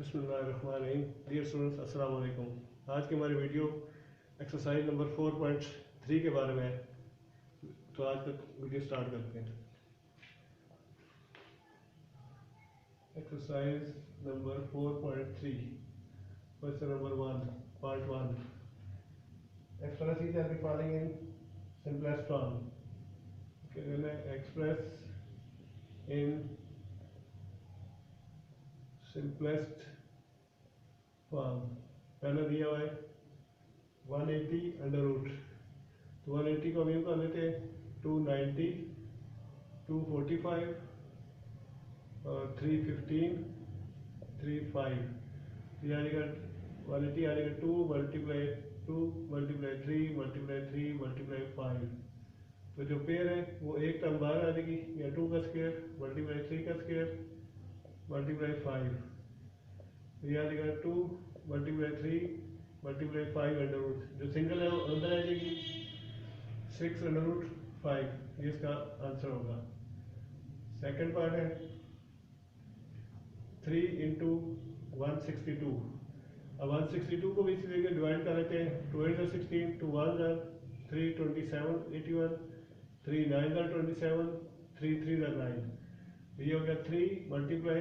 बिस्मिल्लाहिर्रहमानिर्रहीम। Dear students, अस्सलाम वालेकुम। आज की हमारी वीडियो एक्सरसाइज नंबर 4.3 के बारे में है। तो आज का वीडियो स्टार्ट करते हैं। Exercise number 4.3, question number 1, part 1। Express each and the following in simplest form. Express in simplest form. पहला दिया हुआ है 180 अंडर रूट। तो 180 को हम यूँ कर लेते हैं 290, 245 और 315, 35। ये आ जाएगा 180 आ जाएगा 2 मल्टीप्लाई 3 मल्टीप्लाई 3 मल्टीप्लाई 5। तो जो पेयर है वो एक टर्म बाहर आ जाएगी, या 2 का स्क्वायर मल्टीप्लाई 3 का स्क्वायर मल्टीप्लाई 5। तो ये आ जाएगा 2 मल्टीप्लाई 3 मल्टीप्लाई 5 अंडर रूट। जो सिंगल है वो अंदर आ जाएगी 6 अंडर रूट 5। ये इसका आंसर होगा। सेकंड पार्ट है 3 इंटू 162। अब 162 को भी इसी तरीके डिवाइड कर लेते हैं। 2 8 16, 2 1 3 27 81, 3 9 27, 3 3 9। ये हो गया 3 multiply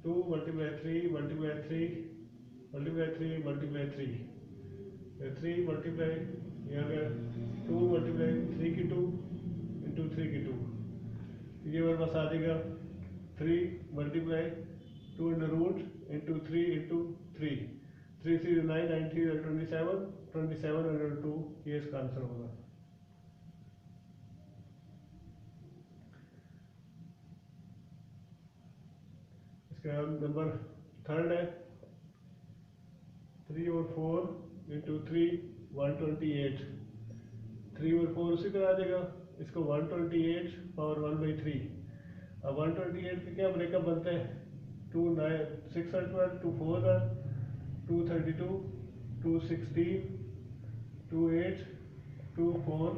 2 multiply 3 multiply 3 multiply 3 multiply 3, 3 multiply ये हो गया 2 मल्टीप्लाई 3 की 2 इंटू 3 की 2। ये मेरे पास आ जाएगा 3 multiply 2 under root into 3 into 3। 3 3 9 9 3 27, 27 under 2। ये इसका आंसर होगा। इसका नंबर थर्ड है 3 और 4 इंटू 3 128। 3 और 4 उसी तरह आ जाएगा। इसको 128 पावर 1/3। अब 128 के क्या ब्रेकअप बनते हैं? 2 9 6 और 12, 2 4 are 232, 216, 2 8, 2 4,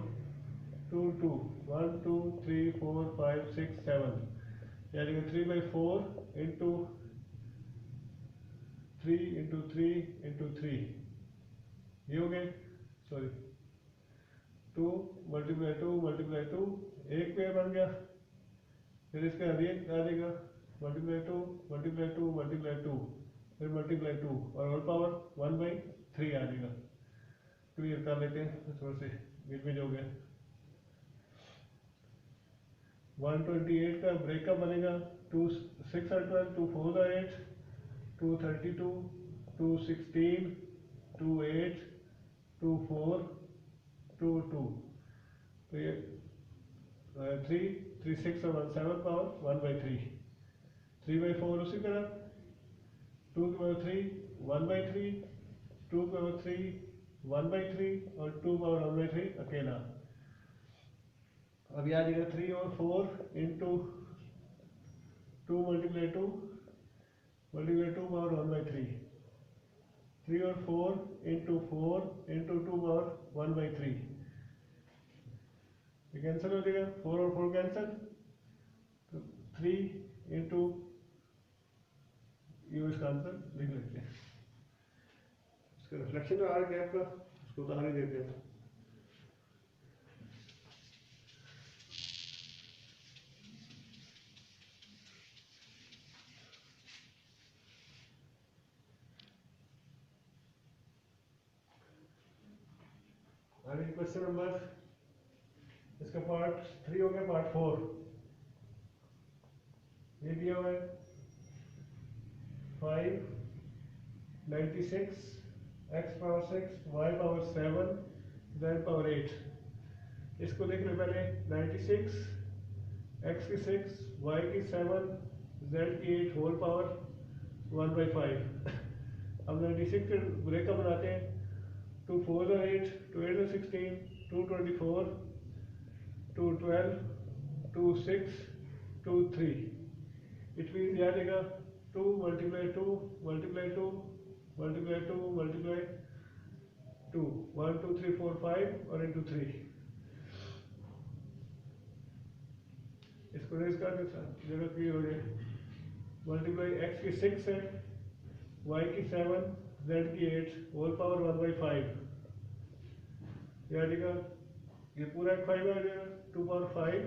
2 2, 1 2 3 4 5 6 7। यानी कि 3/4 इंटू 3 इंटू 3 इंटू 3। ये हो गए, सॉरी 2 मल्टीप्लाई 2 मल्टीप्लाई 2, एक पेयर बन गया। फिर इसका रियल आ जाएगा मल्टीप्लाई 2 मल्टीप्लाई 2 मल्टीप्लाई 2, फिर मल्टीप्लाई 2 और होल पावर 1/3 आ जाएगा। क्लियर कर लेते हैं, थोड़े से गिरमिज हो गया। 128 का ब्रेकअप बनेगा 2 6 और 12, 2 4 और 8, 232, 216, 2 8, 2 4, 2 2। तो ये 3 3 6 और 1 7 पावर 1/3। 3/4 उसी तरह 2 की पावर 3 1/3, 2 की पावर 3 1/3 और 2 पावर 1/3 अकेला। अब याद रखिएगा 3 और 4 इंटू 2 मल्टीप्लाई 2 मल्टीप्लाई 2 पावर 1/3। 3 और 4 इंटू 4 इंटू 2 पावर 1/3। ये कैंसिल हो जाएगा, 4 और 4 कैंसिल। तो 3 इंटू ये इसका आंसर लिख लेते हैं। इसका रिफ्लेक्शन जो आ गया आपका, उसको उतार ही देते हैं। अभी क्वेश्चन नंबर, इसका पार्ट 3 हो गया। पार्ट 4 ये दिया हुआ है 5 96 x power 6 y power 7 z power 8। इसको देख ले पहले 96 x की 6 y की 7 z की 8 होल पावर 1/5। अब 96 के ब्रेकअप बनाते हैं। 2 4 और 8, 2 8 और 16, 2 24, 2 12, 2 6, 2 3। इट मीन याद रहेगा 2 मल्टीप्लाई 2 मल्टीप्लाई 2 मल्टीप्लाई 2 मल्टीप्लाई 2, 1 2 3 4 5 और इंटू 3। इसको रेस कर देता जगह क्लियर हो जाए। मल्टीप्लाई एक्स की 6 है, वाई की 7, जेड की 8 होल पावर 1/5। क्या आएगा? ये पूरा 5 आ जाएगा, 2 पावर 5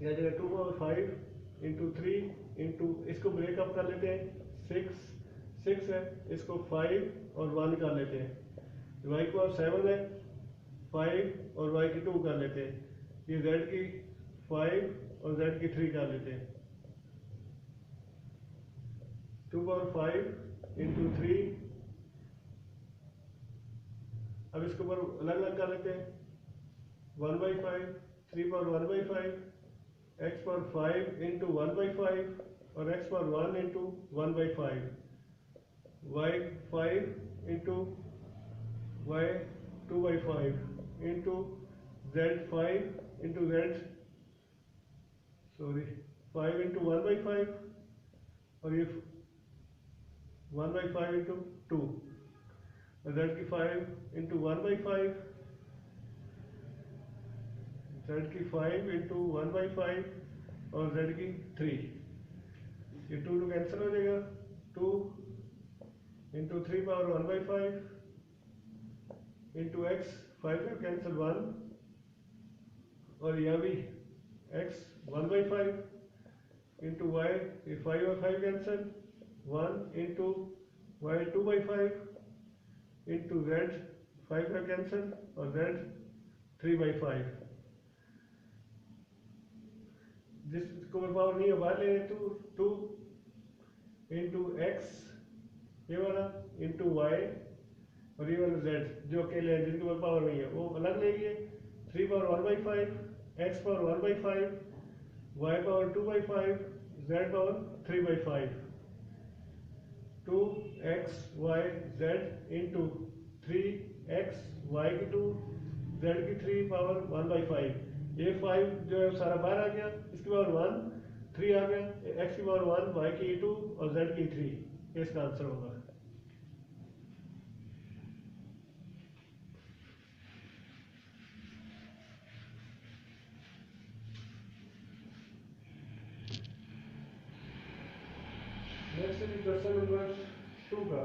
या जगह 2 पावर 5 इंटू 3 इंटू, इसको ब्रेकअप कर लेते हैं, 6 है, इसको 5 और 1 कर लेते हैं, वाई की पावर 7 है, 5 और वाई की 2 कर लेते हैं, ये जेड की 5 और जेड की 3 कर लेते हैं, 2 पावर 5 इंटू 3। अब इसके ऊपर अलग अलग कर लेते हैं, 1/5, 3 पावर 1/5, x पावर 5 इंटू 1/5 और x power 1 into 1/5, y 5 into y 2/5 into z 5 into z 5 into 1/5 और ये 1/5 इंटू 2, z की 5 इंटू 1/5, z की 5 इंटू 1/5 और z की 3, ये 2 कैंसिल हो जाएगा, 2 इंटू 3 पावर 1/5 इंटू x 5 का कैंसिल 1 और यह भी x 1/5 इंटू y, ये 5 और 5 cancel 1 into y 2/5 into z 5 का कैंसिल और z 3/5। जिसको पावर नहीं है बाहर ले, 2 इंटू एक्स ये वाला इंटू वाई और ये वाला जेड जो अकेले है जिनके पावर नहीं है वो अलग लेंगे, 3 power 1/5, X power 1/5, Y power 2/5, Z power 3/5, 2x y z into 3x y की 2 z की 3 पावर 1/5। ये 5 जो है सारा बाहर आ गया, इसकी पावर 1, 3 आ गया, x की पावर 1, y की 2 और z की 3, इसका आंसर होगा। नेक्स्ट है क्वेश्चन नंबर 2 का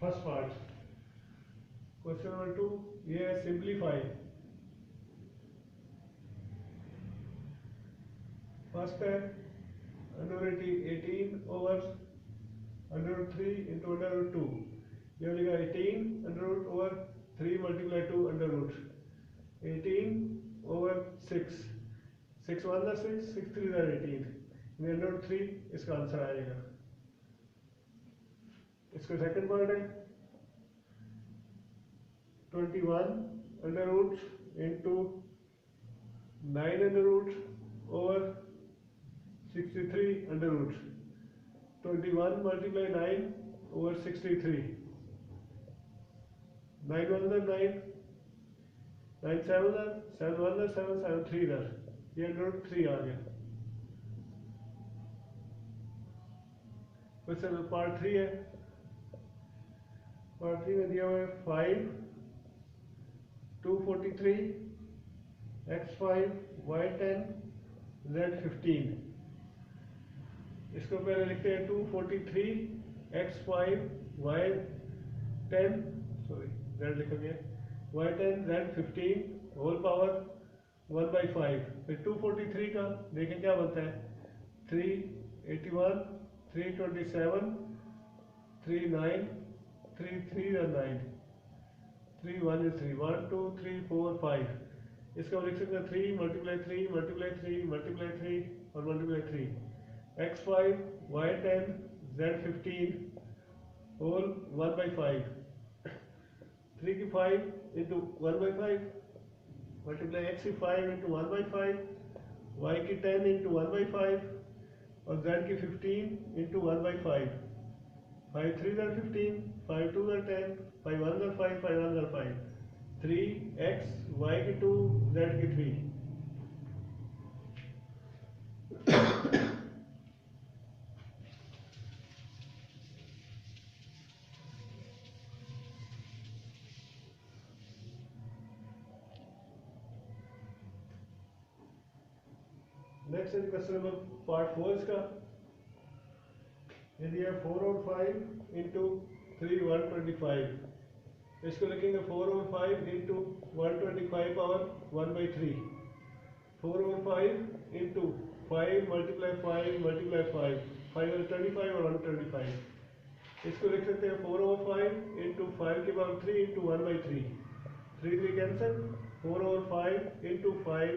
फर्स्ट पार्ट। क्वेश्चन नंबर 2 ये है सिंप्लीफाई। फर्स्ट है √18 ओवर √3 इंटू √2, ये हो जाएगा 18 ओवर 3 मल्टीप्लाई 2 √, 18 ओवर 6, 6 1 6, 6 3 18, √3 इसका आंसर आएगा। इसका सेकंड पार्ट है 21 इंटू 9 ओवर 63 √, 21 मल्टीप्लाई 9 ओवर 63, 9 1 9, 9 7 7 1 7 7 3 इधर, ये √3 आ गया। क्वेश्चन पार्ट 3 है। पार्ट 3 में दिया हुआ है 5 243 x5 y10 z15। इसको पहले लिखते हैं 243 x5 y10 z लिखा गया y10 z15 होल पावर 1/5। फिर 243 का देखें क्या बनता है, 381 327 39 3 3 9, 3 1 is 3 1 2 3 4 5। इसका लिख सकते हैं 3 मल्टीप्लाई 3 मल्टीप्लाई 3 मल्टीप्लाई 3 और multiply 3, x5 y10 z15 whole 1/5, 3 की 5 इंटू 1/5 मल्टीप्लाई x की 5 इंटू 1/5, y की 10 इंटू 1/5 और z की 15 into 1/5, 5 3 15, 5 2 are 10, 5 1 are 5, 5 1 are 5, 3x y की 2 z की 3. नेक्स्ट है क्वेश्चन नंबर पार्ट 4 इसका. यदि है 4 और 5 इंटू 3 125. इसको लिखेंगे 4 और 5 इंटू 125 पावर 1/3. 4 और 5 इंटू 5 मल्टीप्लाई 5 मल्टीप्लाई 5, 5 और 25 और 125. इसको लिख सकते हैं 4 और 5 इंटू 5 की पावर 3 इंटू 1/3. 3 3 कैंसिल. 4 और 5 इंटू 5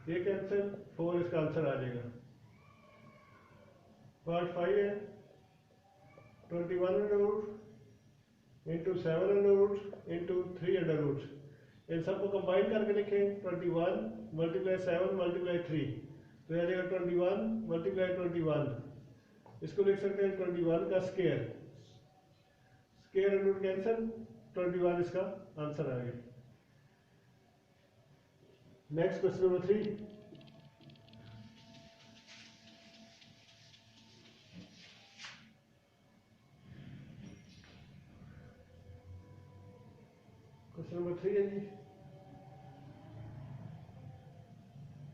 ये कैंसिल. 4 इसका आंसर आ जाएगा. पार्ट 5 है 21 under root into 7 under root into 3 under root. इन सबको कंबाइन करके लिखें 21 मल्टीप्लाई 7 मल्टीप्लाई 3, तो यह आ जाएगा 21 मल्टीप्लाई 21. इसको लिख सकते हैं 21 का square. Square under root cancel. 21 इसका आंसर आ गया. Next question number 3. Question number 3 है जी.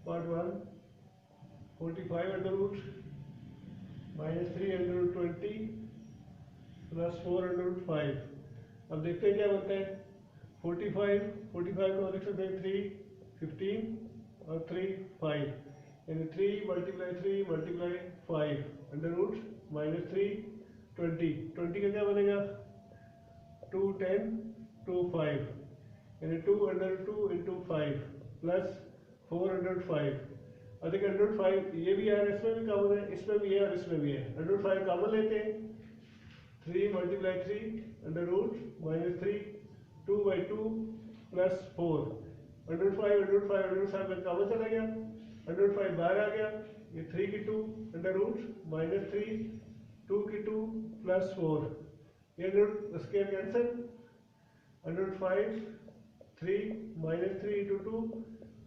Part 1 45 under root minus 3 under root 20 plus 4 under root 5. अब देखते हैं क्या बनता है. 45 को लिख सकते हैं 3 15 और 3 5, यानी 3 मल्टीप्लाई 5 अंडर रूट माइनस 3 20. 20 का क्या बनेगा 2 10 2 5, यानी 2 अंडर 2 इंटू 5 प्लस 4 अंडर 5. और देखिए अंडर 5 ये भी है, इसमें भी कॉमन है, इसमें भी है और इसमें भी है. अंडर 5 कॉमन लेते हैं. 3 multiply 3 under root minus 3 2/2 plus 4. Under 5 में कॉमन चला गया. अंडर 5 बाहर आ गया. ये 3 की 2 अंडर रूट माइनस 3 2 की 2 प्लस 4. ये under square cancel. Under 5 3 minus 3 into 2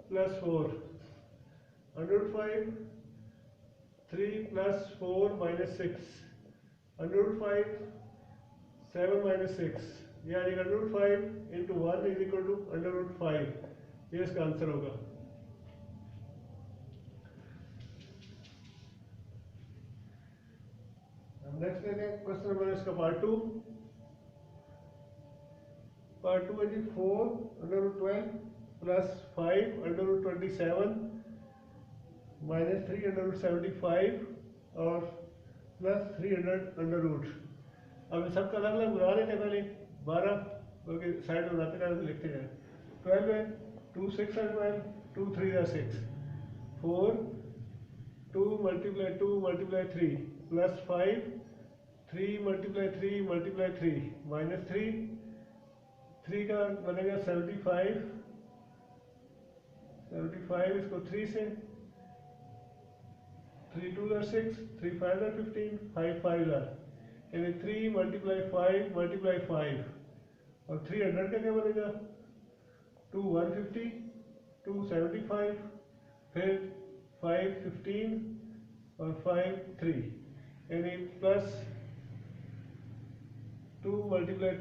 plus 4. Under 5 3 plus 4 minus 6. Under 5 7 minus 6, यानी under 5 into 1 is equal to under 5. ये इसका आंसर होगा. नेक्स्ट लेते हैं क्वेश्चन नंबर इसका पार्ट 2. पार्ट 2 है जी 4 under root 12 plus 5 under root 27 minus 3 under root 75 और प्लस 300 अंडर रूट. अब इन सबका अलग अलग बुला लेते हैं. पहले 12 बल्कि साइड में बनाते हैं लिखते जाए. 12 है 2 6 और 12 2 3 are 6. 4 2 multiply 3 plus 5 3 multiply 3 minus 3 का बनेगा 75. इसको 3 से 3 2 are 6 3 5 are 15 5 5 are, यानी 3 मल्टीप्लाई 5 और 300 का क्या बनेगा 2 150 2 75 फिर 5 15 और 5 3, यानी प्लस 2 मल्टीप्लाई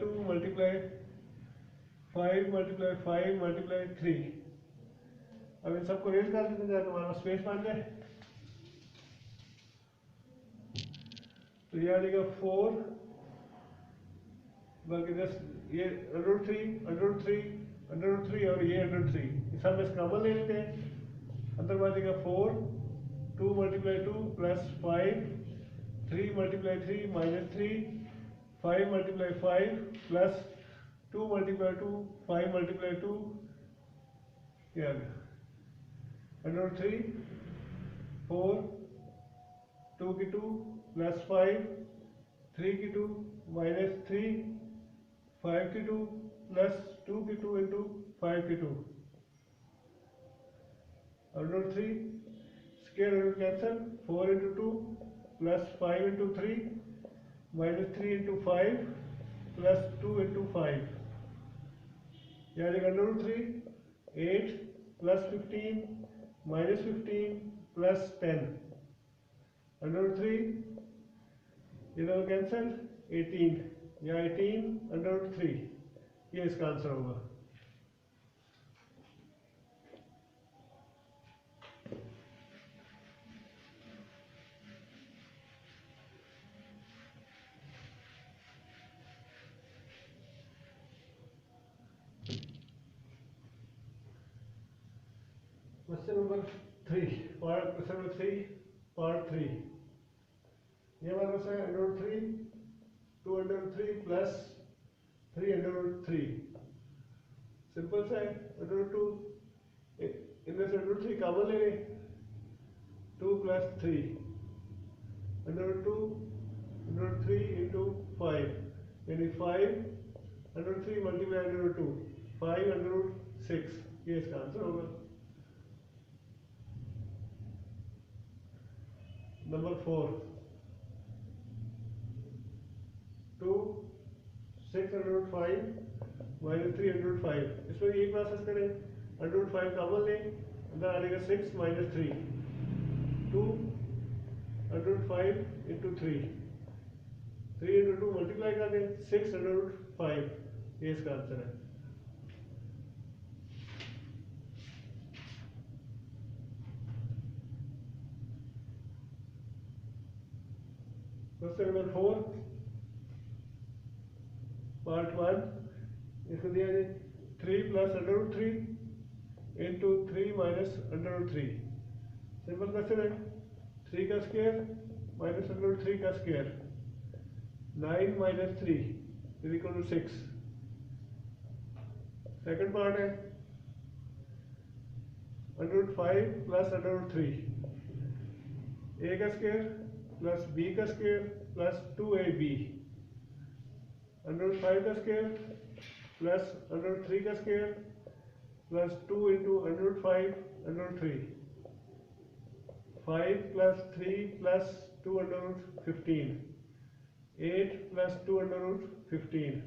5 मल्टीप्लाई 3. अब इन सबको रेज कर देते हैं तो हमारा स्पेस बन जाए. तो ये आ जाएगा 4 बल्कि जस्ट ये अंडर 3 और ये अंडर 3 सब में कॉमन ले लेते हैं. अंदर बचेगा 4 2 multiply 2 plus 5 3 multiply 3 minus 3 5 multiply 5 plus 2 multiply 2 5 multiply 2 क्या आ गया अंडर 3 4 2 की 2 प्लस 5 3 की 2 माइनस 3 5 की 2 प्लस 2 की 2 इंटू 5 की 2 under 3 square root cancel. 4 into 2 plus 5 into 3 minus 3 into 5 plus 2 into 5, यानी under root 3, 8 plus 15 minus 15 plus 10, under root 3 ये दोनों कैंसल, 18 या 18 अंडर रूट 3, ये इसका आंसर होगा। Question number 3, question number 3 part 3, ये हमारे पास है under root 3, 2 under root 3 plus 3 under root 3, simple सा है। अंडर रूट 2 इनमें से अंडर रूट 3 कॉमन ले लें, 2 plus 3 under root 2 under root 3 into 5, यानी 5 under root 3 multiply under root 2, 5 under root 6, ये इसका आंसर होगा। Number 4, 2 6 under root 5 minus 3 under root 5, इसमें ये प्रोसेस करें, अंडर रूट 5 कॉमन लें, अंदर आ जाएगा 6 minus 3, 2 under root 5 into 3, 3 into 2 multiply कर दें, 6 अंडर रूट 5, ये इसका आंसर है। क्वेश्चन नंबर 4 पार्ट 1, इसको दिया है 3 plus under root 3 into 3 minus under root 3, simple question है। 3 का स्क्वायर माइनस अंडर रूट 3 का square, 9 minus 3 is equal to 6। Second part है under root 5 plus under root 3, a का स्क्वायर प्लस b का square plus 2ab, under root 5 का square plus under root 3 का square plus 2 into under root 5 under root 3, 5 plus 3 plus 2 under root 15, 8 plus 2 under root 15,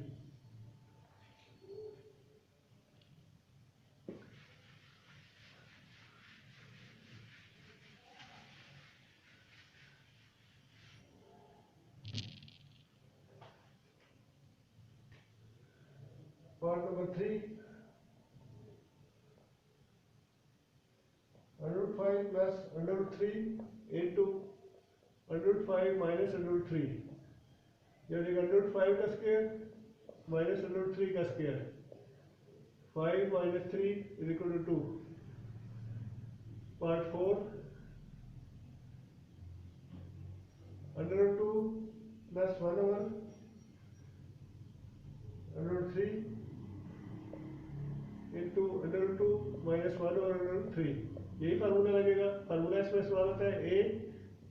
part number 3, under root 5 plus under root 3 into under root 5 minus under root 3, यानी under root 5 का square minus under root 3 का square, 5 minus 3 is equal to 2। Part 4, under root 2 plus 1 over under root 3 into under root 2 minus 1 over under root 3, यही formula लगेगा। Formula इसमें इस्तेमाल होता है a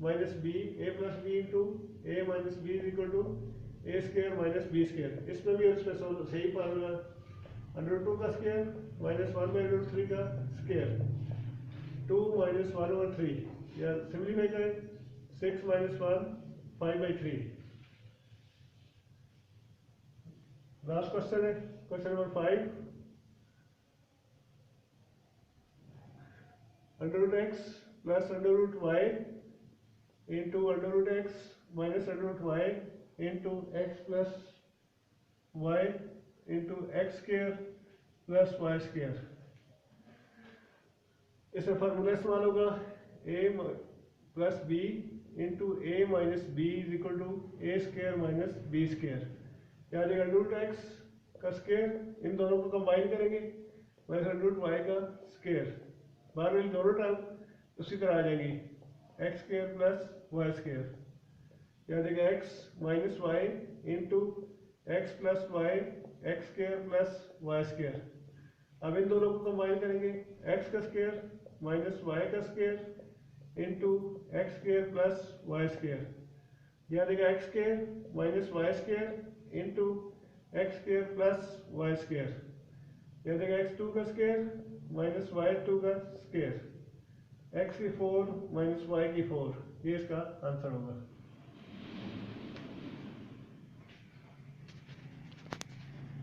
minus B, A plus B into A minus B is equal to A square minus B square, इसमें भी इसमें सही फार्मूला, अंडर रूट 2 का स्क्वायर माइनस 1 बाई रूट 3 का स्क्वायर, 2 माइनस 1 ओवर 3, या सिंपलीफाई करें 6 माइनस 1 5 बाई 3। लास्ट क्वेश्चन है question number 5, under root X plus under root Y into under root X minus under root Y into X plus Y into X square plus Y square, इसमें formula इस्तेमाल होगा a plus B into A minus B is equal to A square minus B square, क्या आ जाएगा under root X का square, इन दोनों को कंबाइन करेंगे माइनस अंडर रूट वाई का स्क्वायर, बाहर वाली दोनों टर्म उसी तरह आ जाएंगी, X square plus Y square, क्या आ जाएगा X minus Y into X plus Y X square plus Y square. अब इन दोनों को कंबाइन करेंगे, एक्स का स्क्वायर माइनस वाई का square into X square plus Y square, यह आ जाएगा X square minus Y square into X square plus Y square, यह आ जाएगा x2 का स्क्वायर माइनस y2 का स्क्वायर, x की 4 माइनस y की 4, ये इसका आंसर होगा।